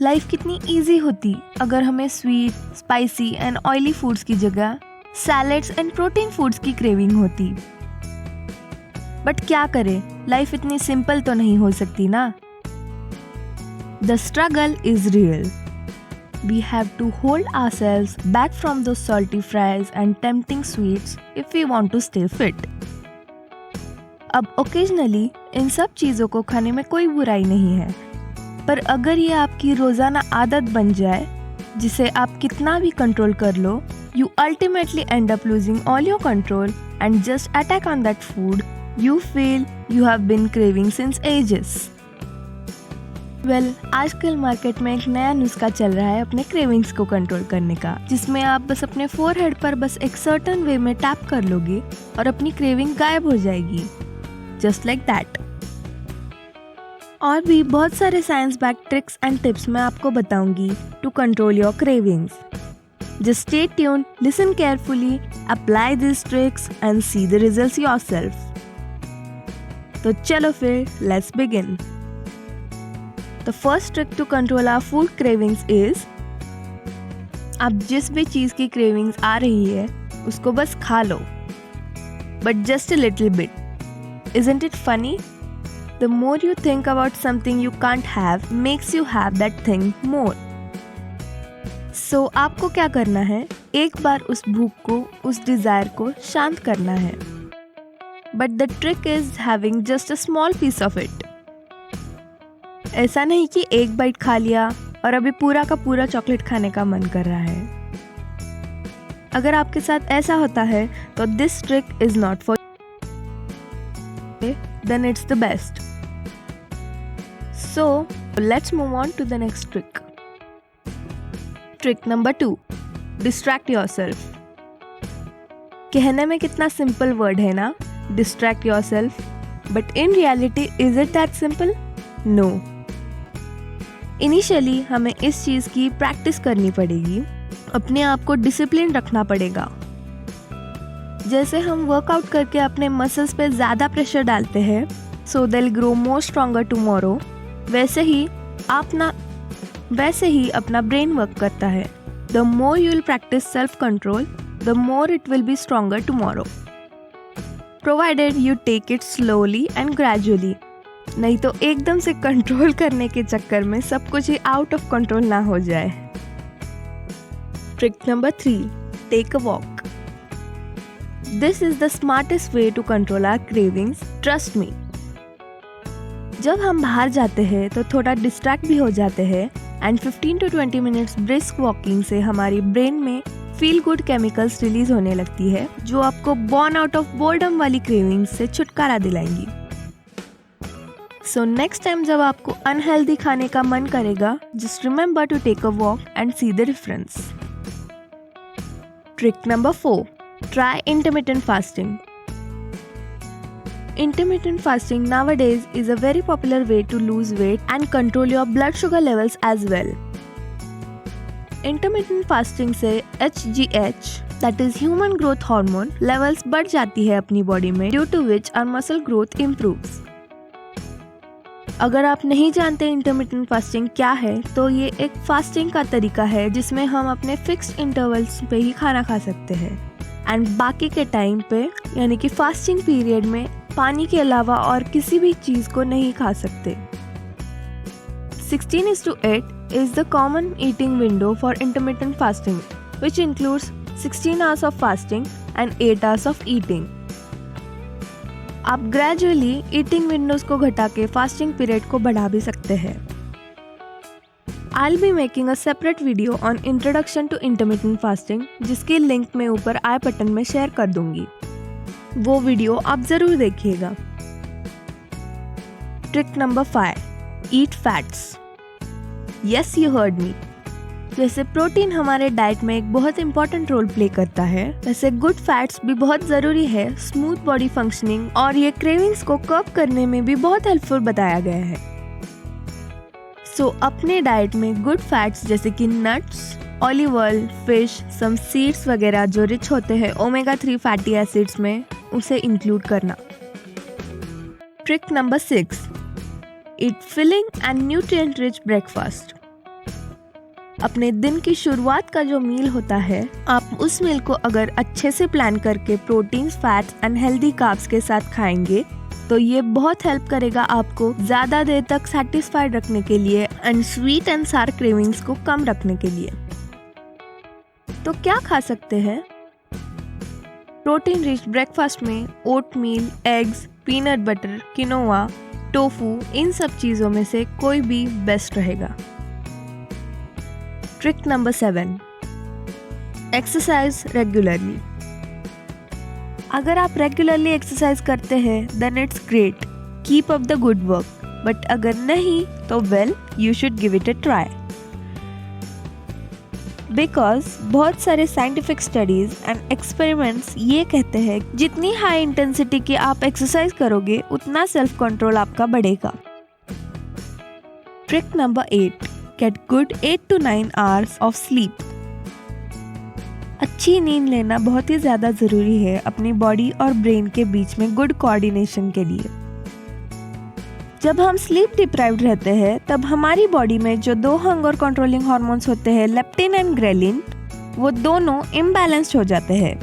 Life कितनी easy होती अगर हमें sweet, spicy and oily foods की जगह सैलेड्स एंड प्रोटीन फूड्स की क्रेविंग होती। बट क्या करें, लाइफ इतनी सिंपल तो नहीं हो सकती ना। The struggle is real. We have to hold ourselves back from those salty fries and tempting sweets if we want to stay fit. अब ओकेजनली इन सब चीज़ों को खाने में कोई बुराई नहीं है, पर अगर ये आपकी रोज़ाना आदत बन जाए जिसे आप कितना भी कंट्रोल कर लो, you ultimately end up losing all your control and just attack on that food you feel you have been craving since ages. आजकल मार्केट में एक नया नुस्खा चल रहा है अपने क्रेविंग्स को कंट्रोल करने का, जिसमें आप बस अपने फोरहेड पर बस एक सर्टेन वे में टैप कर लोगे और अपनी क्रेविंग गायब हो जाएगी, जस्ट लाइक दैट। और भी बहुत सारे science back tricks and tips मैं आपको बताऊंगी to control your cravings. Just stay tuned, listen carefully, apply this tricks and see the results yourself. तो चलो फिर, let's begin. The first trick to control our food cravings is, आप जिस भी चीज़ की क्रेविंग्स आ रही है उसको बस खा लो, but just a little bit. Isn't it funny? The more you think about something you can't have makes you have that thing more. So आपको क्या करना है, एक बार उस भूख को, उस डिज़ायर को शांत करना है। But the trick is having just a small piece of it. ऐसा नहीं कि एक बाइट खा लिया और अभी पूरा का पूरा चॉकलेट खाने का मन कर रहा है। अगर आपके साथ ऐसा होता है तो this trick is not for then it's the best. So let's move on to the next trick. Trick number 2, distract yourself. कहने में कितना सिंपल वर्ड है ना, distract yourself, but in reality is it that simple? No. Initially हमें इस चीज़ की practice करनी पड़ेगी, अपने आप को डिसिप्लिन रखना पड़ेगा। जैसे हम वर्कआउट करके अपने मसल्स पे ज़्यादा प्रेशर डालते हैं so they will grow more stronger tomorrow, वैसे ही अपना ब्रेन वर्क करता है। The more you will practice self control, the more it will be stronger tomorrow, provided you take it slowly and gradually. नहीं तो एकदम से कंट्रोल करने के चक्कर में सब कुछ ही आउट ऑफ कंट्रोल ना हो जाए। Trick number 3, take a walk. This is the smartest way to control our cravings, trust me. जब हम बाहर जाते हैं तो थोड़ा डिस्ट्रैक्ट भी हो जाते हैं and 15 to 20 minutes brisk walking से हमारी ब्रेन में फील गुड केमिकल्स रिलीज होने लगती है, जो आपको बॉर्न आउट ऑफ बोर्डम वाली क्रेविंग्स से छुटकारा दिलाएंगी। सो नेक्स्ट टाइम जब आपको अनहेल्दी खाने का मन करेगा, just remember to take a walk and see the difference. Trick number 4, try intermittent fasting. Intermittent fasting nowadays is a very popular way to lose weight and control your blood sugar levels as well. Intermittent fasting से HGH, that is human growth hormone, levels बढ़ जाती है अपनी body में, due to which our muscle growth improves. अगर आप नहीं जानते इंटरमिटेंट फास्टिंग क्या है, तो ये एक फास्टिंग का तरीका है जिसमें हम अपने फिक्स्ड इंटरवल्स पे ही खाना खा सकते हैं एंड बाकी के टाइम पे, यानी कि फास्टिंग पीरियड में, पानी के अलावा और किसी भी चीज़ को नहीं खा सकते। 16:8 is the common eating window for intermittent fasting, which includes 16 hours of fasting and 8 hours of eating. आप ग्रेजुअली ईटिंग विंडोज को घटा के फास्टिंग पीरियड को बढ़ा भी सकते हैं। I'll be making a separate video on introduction to intermittent fasting, जिसकी लिंक मैं ऊपर आई बटन में शेयर कर दूंगी, वो वीडियो आप ज़रूर देखिएगा। Trick number 5, eat fats. Yes, you heard me. जैसे प्रोटीन हमारे डाइट में एक बहुत इंपॉर्टेंट रोल प्ले करता है, वैसे गुड फैट्स भी बहुत ज़रूरी है स्मूथ बॉडी फंक्शनिंग और ये क्रेविंग्स को कर्ब करने में भी बहुत हेल्पफुल बताया गया है। सो अपने डाइट में गुड फैट्स जैसे कि nuts, olive oil, fish, some seeds वगैरह जो रिच होते हैं ओमेगा 3 फैटी एसिड्स में, उसे इंक्लूड करना। Trick number 6, eat filling and nutrient rich breakfast. अपने दिन की शुरुआत का जो मील होता है, आप उस मील को अगर अच्छे से प्लान करके proteins, fats and healthy carbs के साथ खाएंगे तो ये बहुत हेल्प करेगा आपको ज़्यादा देर तक सेटिस्फाइड रखने के लिए एंड स्वीट एंड सार क्रेविंग्स को कम रखने के लिए। तो क्या खा सकते हैं? प्रोटीन रिच ब्रेकफास्ट में oat meal, eggs, peanut butter, quinoa, tofu, इन सब चीज़ों में से कोई भी बेस्ट रहेगा। Trick number 7, exercise regularly. अगर आप रेगुलरली एक्सरसाइज करते हैं then it's great, keep up the good work, but अगर नहीं तो well you should give it a try. Because बहुत सारे साइंटिफिक स्टडीज एंड एक्सपेरिमेंट्स ये कहते हैं जितनी हाई इंटेंसिटी की आप एक्सरसाइज करोगे उतना सेल्फ कंट्रोल आपका बढ़ेगा। Trick number 8, get good 8 to 9 hours of sleep. अच्छी नींद लेना बहुत ही ज़्यादा ज़रूरी है अपनी बॉडी और ब्रेन के बीच में गुड कोऑर्डिनेशन के लिए। जब हम स्लीप डिप्राइव्ड रहते हैं तब हमारी बॉडी में जो 2 हंगर कंट्रोलिंग हार्मोन्स होते हैं, लेप्टिन एंड ग्रेलिन, वो दोनों इम्बैलेंस्ड हो जाते हैं।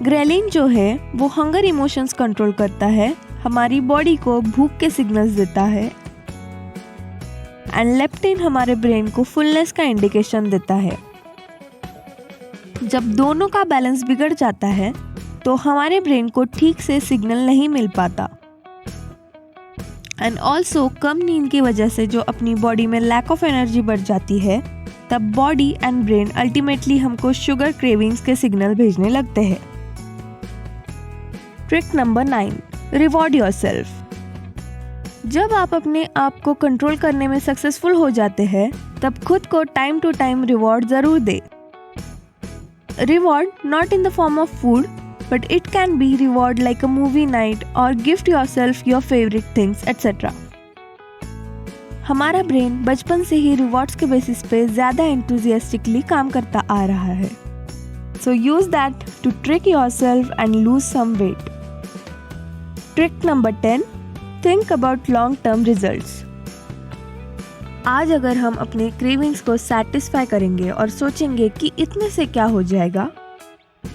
ग्रेलिन जो है वो हंगर इमोशंस कंट्रोल करता है, हमारी बॉडी को भूख के सिग्नल्स देता है, एंड लेप्टिन हमारे ब्रेन को फुलनेस का इंडिकेशन देता है। जब दोनों का बैलेंस बिगड़ जाता है तो हमारे ब्रेन को ठीक से सिग्नल नहीं मिल पाता, एंड ऑल्सो कम नींद की वजह से जो अपनी बॉडी में लैक ऑफ एनर्जी बढ़ जाती है, तब बॉडी एंड ब्रेन अल्टीमेटली हमको शुगर क्रेविंग्स के सिग्नल भेजने लगते हैं। Trick number 9, reward yourself. जब आप अपने आप को कंट्रोल करने में सक्सेसफुल हो जाते हैं तब खुद को टाइम टू टाइम रिवॉर्ड जरूर दे। Reward not in the form of food, but it can be reward like a movie night or gift yourself your favorite things, etc. हमारा ब्रेन बचपन से ही रिवॉर्ड्स के बेसिस पे ज़्यादा एंथुजियास्टिकली काम करता आ रहा है। So use that to trick yourself and lose some weight. Trick number 10, think about long-term results. आज अगर हम अपने क्रेविंग्स को सेटिस्फाई करेंगे और सोचेंगे कि इतने से क्या हो जाएगा,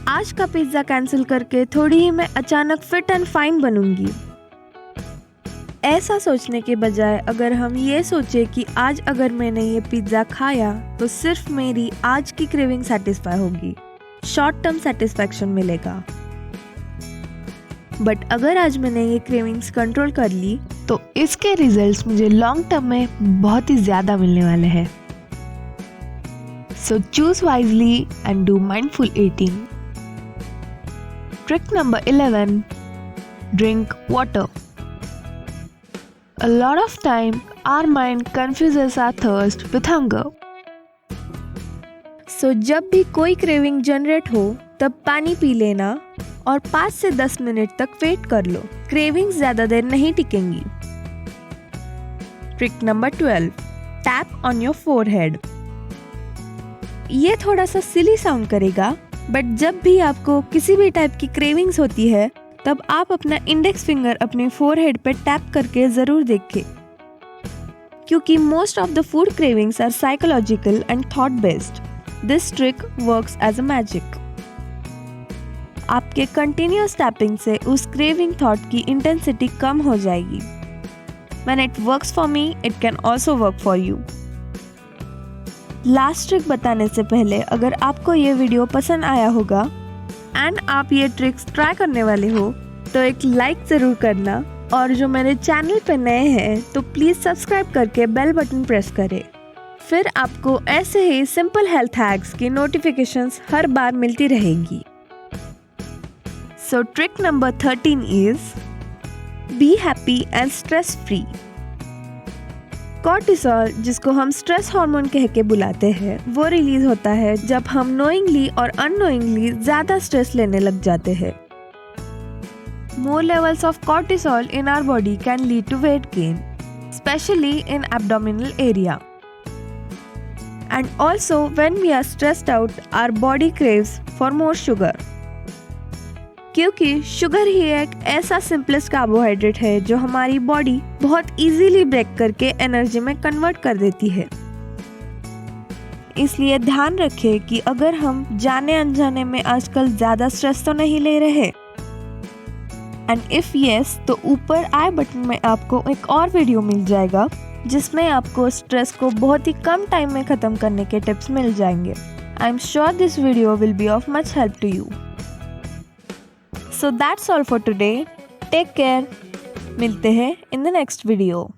आज का पिज्ज़ा कैंसिल करके थोड़ी ही मैं अचानक फिट एंड फाइन बनूंगी, ऐसा सोचने के बजाय अगर हम ये सोचे कि आज अगर मैंने ये पिज्ज़ा खाया तो सिर्फ मेरी आज की क्रेविंग सेटिस्फाई होगी, शॉर्ट टर्म सेटिस्फैक्शन मिलेगा, बट अगर आज मैंने ये क्रेविंग्स कंट्रोल कर ली तो इसके रिजल्ट्स मुझे लॉन्ग टर्म में बहुत ही ज़्यादा मिलने वाले हैं। So choose wisely and do mindful eating. Trick number 11, drink water. A lot of time our mind confuses our thirst with hunger. So जब भी कोई क्रेविंग जनरेट हो तब पानी पी लेना और 5 से 10 मिनट तक वेट कर लो, क्रेविंग्स ज़्यादा देर नहीं टिकेंगी। Trick number 12, tap on your forehead. ये थोड़ा सा सिली साउंड करेगा, बट जब भी आपको किसी भी टाइप की क्रेविंग्स होती है तब आप अपना इंडेक्स फिंगर अपने फोरहेड पे टैप करके ज़रूर देखें, क्योंकि most of the food cravings are psychological and thought based. This trick works as a magic. आपके कंटिन्यूअस टैपिंग से उस क्रेविंग थॉट की इंटेंसिटी कम हो जाएगी। When it works for me, it can also work for you. Last trick बताने से पहले अगर आपको ये वीडियो पसंद आया होगा एंड आप ये ट्रिक्स ट्राई करने वाले हो तो एक लाइक ज़रूर करना, और जो मेरे चैनल पे नए हैं तो प्लीज़ सब्सक्राइब करके बेल बटन प्रेस करें। फिर आपको ऐसे ही सिंपल हेल्थ हैक्स की नोटिफिकेशंस हर बार मिलती रहेगी। So trick number 13 is be happy and stress free. Cortisol, जिसको हम स्ट्रेस हार्मोन कह के बुलाते हैं, वो रिलीज होता है जब हम नोइंगली और अननोइंगली ज़्यादा स्ट्रेस लेने लग जाते हैं। More levels of cortisol in our body can lead to weight gain, especially in abdominal area. And also when we are stressed out, our body craves for more sugar. क्योंकि sugar ही एक ऐसा simplest carbohydrate है जो हमारी body बहुत easily break करके energy में convert कर देती है। इसलिए ध्यान रखें कि अगर हम जाने अनजाने में आजकल ज़्यादा स्ट्रेस तो नहीं ले रहे, एंड इफ़ यस तो ऊपर आई बटन में आपको एक और वीडियो मिल जाएगा जिसमें आपको स्ट्रेस को बहुत ही कम टाइम में ख़त्म करने के टिप्स मिल जाएंगे। I am sure this video will be of much help to you. So that's all for today. Take care. मिलते हैं इन द नेक्स्ट वीडियो।